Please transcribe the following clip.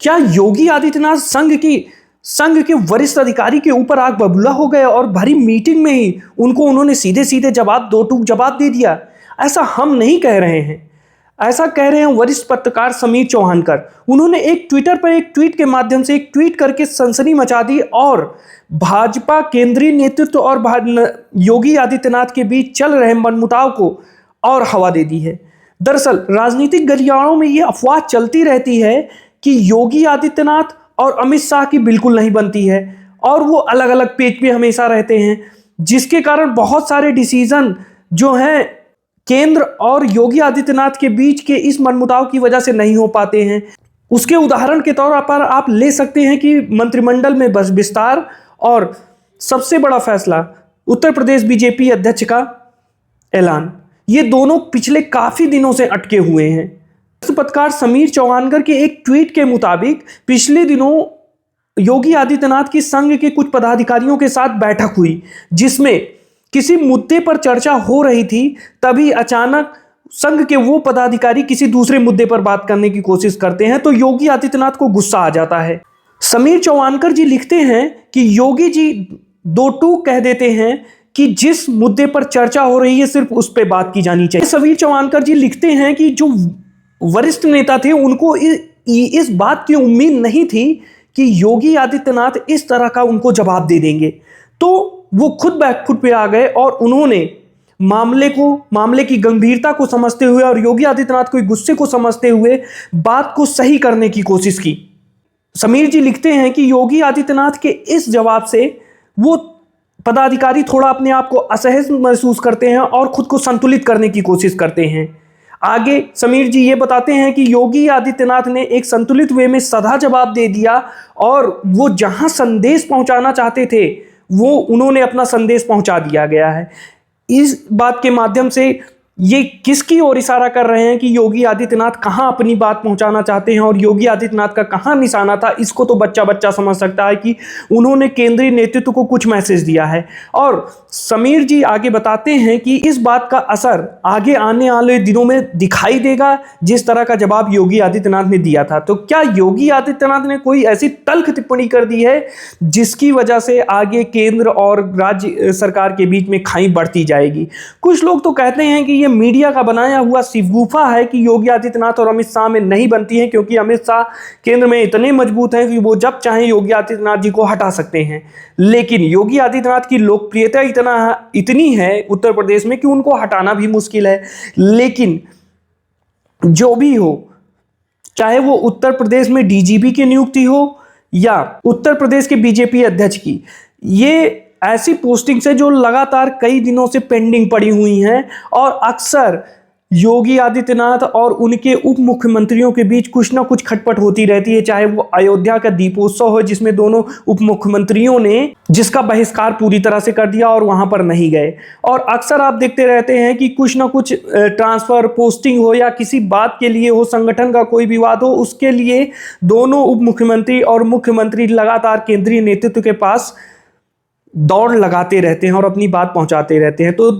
क्या योगी आदित्यनाथ संघ के वरिष्ठ अधिकारी के ऊपर आग बबूला हो गए और भरी मीटिंग में ही उन्होंने सीधे सीधे दो टूक जवाब दे दिया? ऐसा हम नहीं कह रहे हैं, ऐसा कह रहे हैं वरिष्ठ पत्रकार समीर चौहानकर। उन्होंने एक ट्विटर पर एक ट्वीट के माध्यम से एक ट्वीट करके सनसनी मचा दी और भाजपा केंद्रीय नेतृत्व और योगी आदित्यनाथ के बीच चल रहे मनमुटाव को और हवा दे दी है। दरअसल राजनीतिक गलियारों में यह अफवाह चलती रहती है कि योगी आदित्यनाथ और अमित शाह की बिल्कुल नहीं बनती है और वो अलग अलग पेज पे हमेशा रहते हैं, जिसके कारण बहुत सारे डिसीजन जो हैं केंद्र और योगी आदित्यनाथ के बीच के इस मनमुटाव की वजह से नहीं हो पाते हैं। उसके उदाहरण के तौर पर आप ले सकते हैं कि मंत्रिमंडल में बस विस्तार और सबसे बड़ा फैसला उत्तर प्रदेश बीजेपी अध्यक्ष का ऐलान, ये दोनों पिछले काफी दिनों से अटके हुए हैं। पत्रकार समीर चौहानकर के एक ट्वीट के मुताबिक पिछले दिनों योगी आदित्यनाथ की संघ के कुछ पदाधिकारियों के साथ बैठक हुई, जिसमें किसी मुद्दे पर चर्चा हो रही थी। तभी अचानक संघ के वो पदाधिकारी किसी दूसरे मुद्दे पर बात करने की कोशिश करते हैं तो योगी आदित्यनाथ को गुस्सा आ जाता है। समीर चौहानकर जी लिखते हैं कि योगी जी दो टूक कह देते हैं कि जिस मुद्दे पर चर्चा हो रही है सिर्फ उस पर बात की जानी चाहिए। समीर चौहानकर जी लिखते हैं कि जो वरिष्ठ नेता थे उनको इस बात की उम्मीद नहीं थी कि योगी आदित्यनाथ इस तरह का उनको जवाब दे देंगे, तो वो खुद बैकफुट पे आ गए और उन्होंने मामले की गंभीरता को समझते हुए और योगी आदित्यनाथ के गुस्से को समझते हुए बात को सही करने की कोशिश की। समीर जी लिखते हैं कि योगी आदित्यनाथ के इस जवाब से वो पदाधिकारी थोड़ा अपने आप को असहज महसूस करते हैं और खुद को संतुलित करने की कोशिश करते हैं। आगे समीर जी ये बताते हैं कि योगी आदित्यनाथ ने एक संतुलित वे में सधा जवाब दे दिया और वो जहां संदेश पहुंचाना चाहते थे वो उन्होंने अपना संदेश पहुंचा दिया गया है। इस बात के माध्यम से ये किसकी ओर इशारा कर रहे हैं कि योगी आदित्यनाथ कहां अपनी बात पहुंचाना चाहते हैं और योगी आदित्यनाथ का कहां निशाना था, इसको तो बच्चा बच्चा समझ सकता है कि उन्होंने केंद्रीय नेतृत्व को कुछ मैसेज दिया है। और समीर जी आगे बताते हैं कि इस बात का असर आगे आने वाले दिनों में दिखाई देगा जिस तरह का जवाब योगी आदित्यनाथ ने दिया था। तो क्या योगी आदित्यनाथ ने कोई ऐसी तल्ख टिप्पणी कर दी है जिसकी वजह से आगे केंद्र और राज्य सरकार के बीच में खाई बढ़ती जाएगी? कुछ लोग तो कहते हैं कि ये मीडिया का बनाया हुआ शिगुफा है कि योगी आदित्यनाथ और अमित शाह में नहीं बनती है, क्योंकि अमित शाह केंद्र में इतने मजबूत हैं कि वो जब चाहें योगी आदित्यनाथ जी को हटा सकते हैं। लेकिन योगी आदित्यनाथ की लोकप्रियता इतनी है उत्तर प्रदेश में कि उनको हटाना भी मुश्किल है। लेकिन जो भी हो, चाहे वो उत्तर प्रदेश में डीजीपी की नियुक्ति हो या उत्तर प्रदेश के बीजेपी अध्यक्ष की, ये ऐसी पोस्टिंग्स है जो लगातार कई दिनों से पेंडिंग पड़ी हुई हैं और अक्सर योगी आदित्यनाथ और उनके उप मुख्यमंत्रियों के बीच कुछ ना कुछ खटपट होती रहती है। चाहे वो अयोध्या का दीपोत्सव हो जिसमें दोनों उप मुख्यमंत्रियों ने जिसका बहिष्कार पूरी तरह से कर दिया और वहां पर नहीं गए, और अक्सर आप देखते रहते हैं कि कुछ ना कुछ ट्रांसफर पोस्टिंग हो या किसी बात के लिए हो, संगठन का कोई विवाद हो, उसके लिए दोनों उप मुख्यमंत्री और मुख्यमंत्री लगातार केंद्रीय नेतृत्व के पास दौड़ लगाते रहते हैं और अपनी बात पहुंचाते रहते हैं। तो